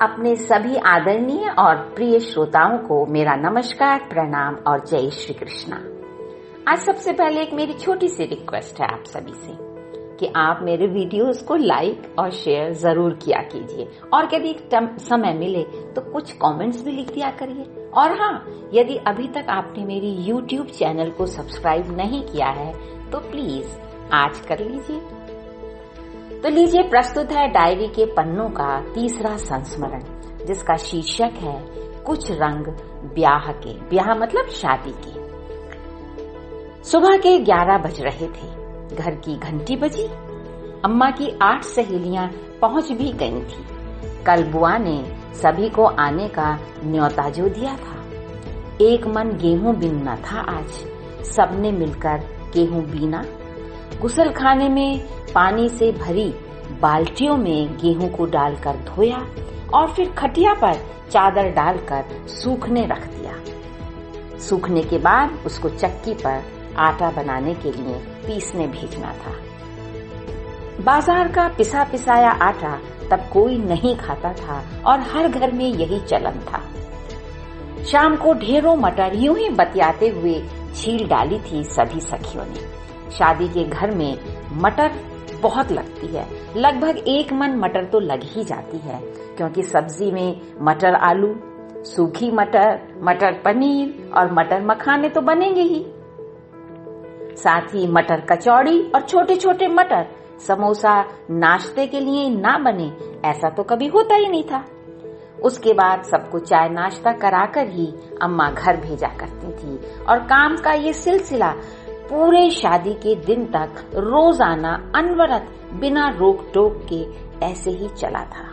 अपने सभी आदरणीय और प्रिय श्रोताओं को मेरा नमस्कार, प्रणाम और जय श्री कृष्णा। आज सबसे पहले एक मेरी छोटी सी रिक्वेस्ट है आप सभी से कि आप मेरे वीडियोस को लाइक और शेयर जरूर किया कीजिए और यदि समय मिले तो कुछ कमेंट्स भी लिख दिया करिए। और हाँ, यदि अभी तक आपने मेरी YouTube चैनल को सब्सक्राइब नहीं किया है तो प्लीज आज कर लीजिए। तो लीजिए, प्रस्तुत है डायरी के पन्नों का तीसरा संस्मरण, जिसका शीर्षक है कुछ रंग ब्याह के। ब्याह मतलब शादी के। सुबह के 11 बज रहे थे। घर की घंटी बजी। अम्मा की 8 सहेलियां पहुंच भी गई थी। कल बुआ ने सभी को आने का न्योता जो दिया था। एक मन गेहूं बीनना था आज। सबने मिलकर गेहूं बीना। गुसलखाने में पानी से भरी बाल्टियों में गेहूं को डालकर धोया और फिर खटिया पर चादर डालकर सूखने रख दिया। सूखने के बाद उसको चक्की पर आटा बनाने के लिए पीसने भेजना था। बाजार का पिसा पिसाया आटा तब कोई नहीं खाता था और हर घर में यही चलन था। शाम को ढेरों मटर यूं ही बतियाते हुए छील डाली थी सभी सखियों ने। शादी के घर में मटर बहुत लगती है। लगभग 1 मन मटर तो लग ही जाती है, क्योंकि सब्जी में मटर आलू, सूखी मटर, मटर पनीर और मटर मखाने तो बनेंगे ही। साथ ही मटर कचौड़ी और छोटे छोटे मटर समोसा नाश्ते के लिए ना बने, ऐसा तो कभी होता ही नहीं था। उसके बाद सबको चाय नाश्ता कराकर ही अम्मा घर भेजा करती थी और काम का ये सिलसिला पूरे शादी के दिन तक रोजाना अनवरत बिना रोक टोक के ऐसे ही चला था।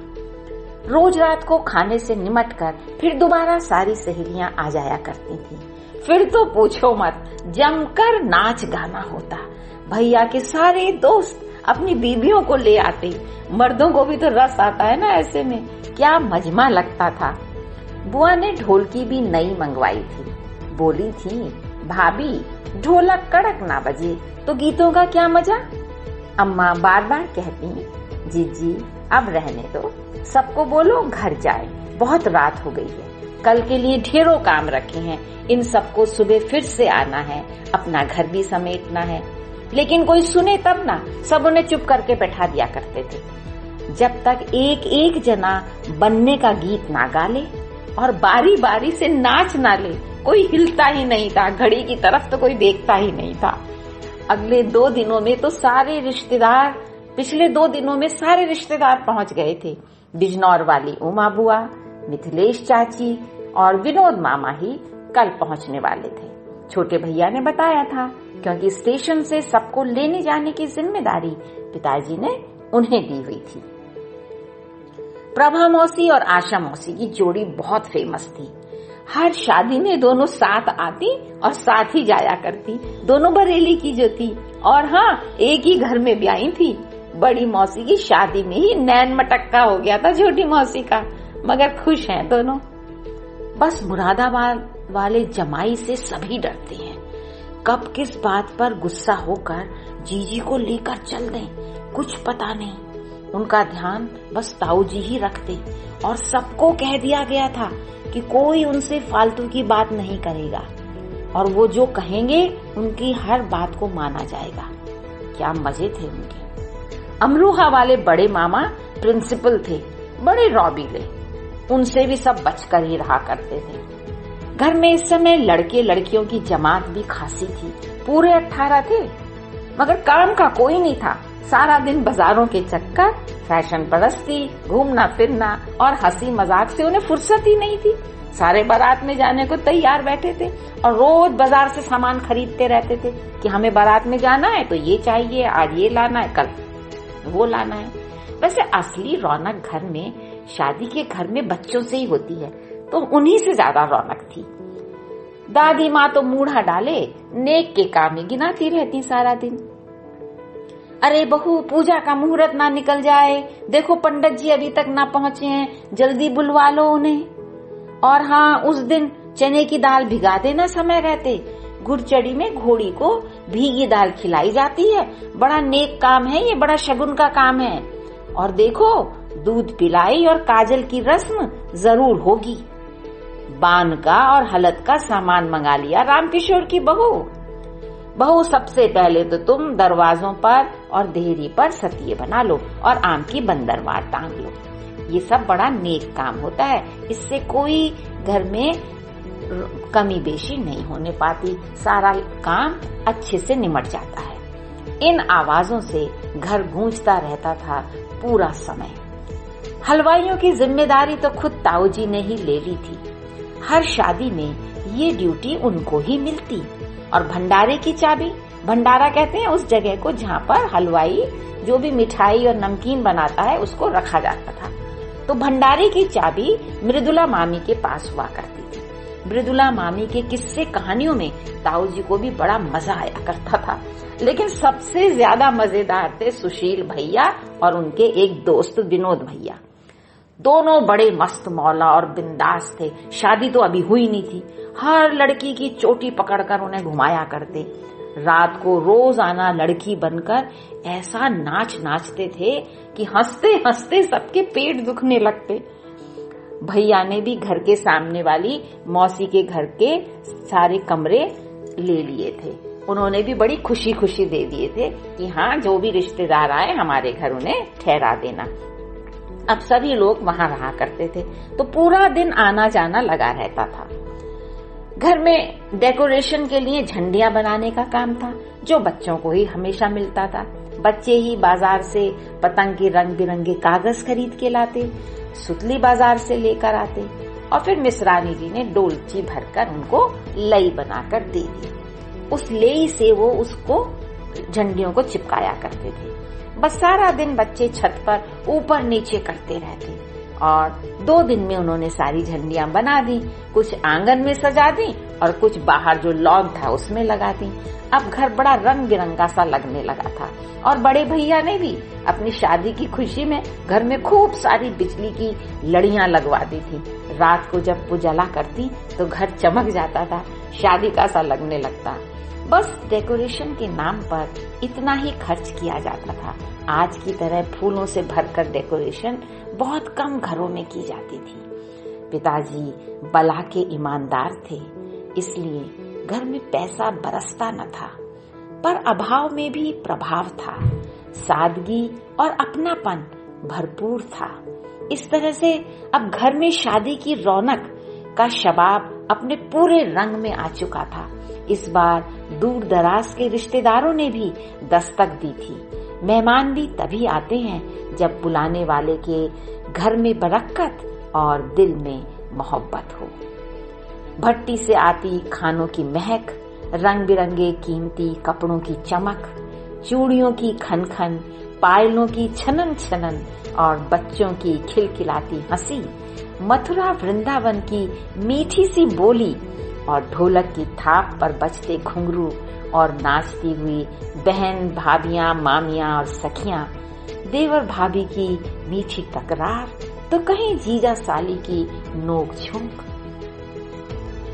रोज रात को खाने से निमटकर फिर दोबारा सारी सहेलियां आ जाया करती थी। फिर तो पूछो मत, जमकर नाच गाना होता। भैया के सारे दोस्त अपनी बीबियों को ले आते। मर्दों को भी तो रस आता है ना ऐसे में। क्या मजमा लगता था। बुआ ने ढोलकी भी नई मंगवाई थी। बोली थी, भाभी ढोलक कड़क ना बजे तो गीतों का क्या मजा। अम्मा बार बार कहती, जीजी अब रहने दो, सबको बोलो घर जाए, बहुत रात हो गई है, कल के लिए ढेरों काम रखे हैं, इन सबको सुबह फिर से आना है, अपना घर भी समेटना है। लेकिन कोई सुने तब ना, सब उन्हें चुप करके बैठा दिया करते थे। जब तक एक एक जना बनने का गीत ना गा ले और बारी बारी से नाच ना ले, कोई हिलता ही नहीं था। घड़ी की तरफ तो कोई देखता ही नहीं था। अगले 2 दिनों में तो पिछले 2 दिनों में सारे रिश्तेदार पहुंच गए थे। बिजनौर वाली उमा बुआ, मिथिलेश चाची और विनोद मामा ही कल पहुंचने वाले थे। छोटे भैया ने बताया था, क्योंकि स्टेशन से सबको लेने जाने की जिम्मेदारी पिताजी ने उन्हें दी हुई थी। प्रभा मौसी और आशा मौसी की जोड़ी बहुत फेमस थी। हर शादी में दोनों साथ आती और साथ ही जाया करती। दोनों बरेली की जो थी, और हाँ, एक ही घर में ब्याही थी। बड़ी मौसी की शादी में ही नैन मटक्का हो गया था छोटी मौसी का, मगर खुश हैं दोनों। बस मुरादाबाद वाले जमाई से सभी डरते हैं। कब किस बात पर गुस्सा होकर जीजी को लेकर चल दें, कुछ पता नहीं। उनका ध्यान बस ताऊ जी ही रखते और सबको कह दिया गया था कि कोई उनसे फालतू की बात नहीं करेगा और वो जो कहेंगे उनकी हर बात को माना जाएगा। क्या मजे थे उनके। अमरोहा वाले बड़े मामा प्रिंसिपल थे, बड़े रौबीले। उनसे भी सब बचकर ही रहा करते थे। घर में इस समय लड़के लड़कियों की जमात भी खासी थी। पूरे 18 थे, मगर काम का कोई नहीं था। सारा दिन बाजारों के चक्कर, फैशन परस्ती, घूमना फिरना और हंसी मजाक से उन्हें फुर्सत ही नहीं थी। सारे बारात में जाने को तैयार बैठे थे और रोज बाजार से सामान खरीदते रहते थे कि हमें बारात में जाना है तो ये चाहिए, आज ये लाना है, कल वो लाना है। वैसे असली रौनक घर में, शादी के घर में बच्चों से ही होती है, तो उन्हीं से ज्यादा रौनक थी। दादी माँ तो मूढ़ा डाले नेक के काम ही गिनाती रहती सारा दिन। अरे बहू, पूजा का मुहूर्त ना निकल जाए, देखो पंडित जी अभी तक ना पहुंचे हैं, जल्दी बुलवा लो उन्हें। और हाँ, उस दिन चने की दाल भिगा देना समय रहते। गुड़चड़ी में घोड़ी को भीगी दाल खिलाई जाती है, बड़ा नेक काम है ये, बड़ा शगुन का काम है। और देखो दूध पिलाई और काजल की रस्म जरूर होगी। बान का और हलत का सामान मंगा लिया रामकिशोर की बहू सबसे पहले तो तुम दरवाजों पर और देहरी पर सतिये बना लो और आम की बंदरवार टांग लो। ये सब बड़ा नेक काम होता है, इससे कोई घर में कमी बेशी नहीं होने पाती, सारा काम अच्छे से निमट जाता है। इन आवाजों से घर गूंजता रहता था पूरा समय। हलवाइयों की जिम्मेदारी तो खुद ताऊजी ने ही ले ली थी। हर शादी में ये ड्यूटी उनको ही मिलती। और भंडारे की चाबी, भंडारा कहते हैं उस जगह को जहाँ पर हलवाई जो भी मिठाई और नमकीन बनाता है उसको रखा जाता था। तो भंडारे की चाबी मृदुला मामी के पास हुआ करती थी। मृदुला मामी के किस्से कहानियों में ताऊ जी को भी बड़ा मजा आया करता था, लेकिन सबसे ज्यादा मजेदार थे सुशील भैया और उनके एक दोस्त विनोद भैया। दोनों बड़े मस्त मौला और बिंदास थे। शादी तो अभी हुई नहीं थी। हर लड़की की चोटी पकड़कर उन्हें घुमाया करते। रात को रोजाना लड़की बनकर ऐसा नाच नाचते थे कि हंसते हंसते सबके पेट दुखने लगते। भैया ने भी घर के सामने वाली मौसी के घर के सारे कमरे ले लिए थे। उन्होंने भी बड़ी खुशी खुशी दे दिए थे कि हाँ, जो भी रिश्तेदार आए हमारे घर उन्हें ठहरा देना। अब सभी लोग वहां रहा करते थे, तो पूरा दिन आना जाना लगा रहता था। घर में डेकोरेशन के लिए झंडियां बनाने का काम था, जो बच्चों को ही हमेशा मिलता था। बच्चे ही बाजार से पतंग के रंग बिरंगे कागज खरीद के लाते, सुतली बाजार से लेकर आते और फिर मिसरानी जी ने डोलची भरकर उनको लई बनाकर दे दी। उस लेई से वो उसको झंडियों को चिपकाया करते थे। बस सारा दिन बच्चे छत पर ऊपर नीचे करते रहते और 2 दिन में उन्होंने सारी झंडियां बना दी। कुछ आंगन में सजा दी और कुछ बाहर जो लॉन था उसमें लगा दी। अब घर बड़ा रंग बिरंगा सा लगने लगा था और बड़े भैया ने भी अपनी शादी की खुशी में घर में खूब सारी बिजली की लड़ियां लगवा दी थी। रात को जब वो जला करती तो घर चमक जाता था, शादी का सा लगने लगता। बस डेकोरेशन के नाम पर इतना ही खर्च किया जाता था। आज की तरह फूलों से भरकर डेकोरेशन बहुत कम घरों में की जाती थी। पिताजी बला के ईमानदार थे, इसलिए घर में पैसा बरसता न था, पर अभाव में भी प्रभाव था। सादगी और अपनापन भरपूर था। इस तरह से अब घर में शादी की रौनक का शबाब अपने पूरे रंग में आ चुका था। इस बार दूर दराज के रिश्तेदारों ने भी दस्तक दी थी। मेहमान भी तभी आते हैं जब बुलाने वाले के घर में बरकत और दिल में मोहब्बत हो। भट्टी से आती खानों की महक, रंग बिरंगे कीमती कपड़ों की चमक, चूड़ियों की खनखन, पायलों की छनन छनन और बच्चों की खिलखिलाती हंसी, मथुरा वृंदावन की मीठी सी बोली और ढोलक की थाप पर बजते घुंघरू और नाचती हुई बहन भाभियां मामियां और सखियां, देवर भाभी की मीठी तकरार तो कहीं जीजा साली की नोक झोंक।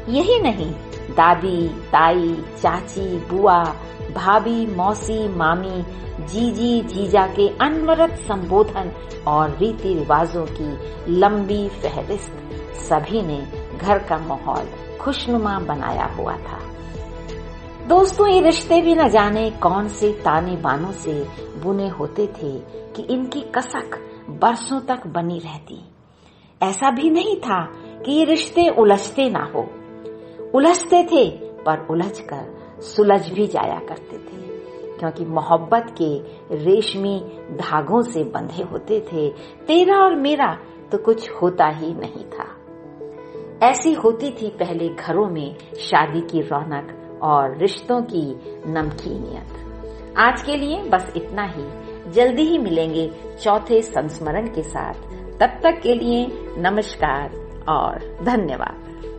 यही नहीं, दादी ताई चाची बुआ भाभी मौसी मामी जीजी जीजा के अनवरत संबोधन और रीति रिवाजों की लंबी फहरिस्त सभी ने घर का माहौल खुशनुमा बनाया हुआ था। दोस्तों, ये रिश्ते भी न जाने कौन से ताने बानों से बुने होते थे कि इनकी कसक बरसों तक बनी रहती। ऐसा भी नहीं था कि ये रिश्ते उलझते ना हो, उलझते थे, पर उलझकर सुलझ भी जाया करते थे, क्योंकि मोहब्बत के रेशमी धागों से बंधे होते थे। तेरा और मेरा तो कुछ होता ही नहीं था। ऐसी होती थी पहले घरों में शादी की रौनक और रिश्तों की नमकीनियत। आज के लिए बस इतना ही। जल्दी ही मिलेंगे चौथे संस्मरण के साथ। तब तक के लिए नमस्कार और धन्यवाद।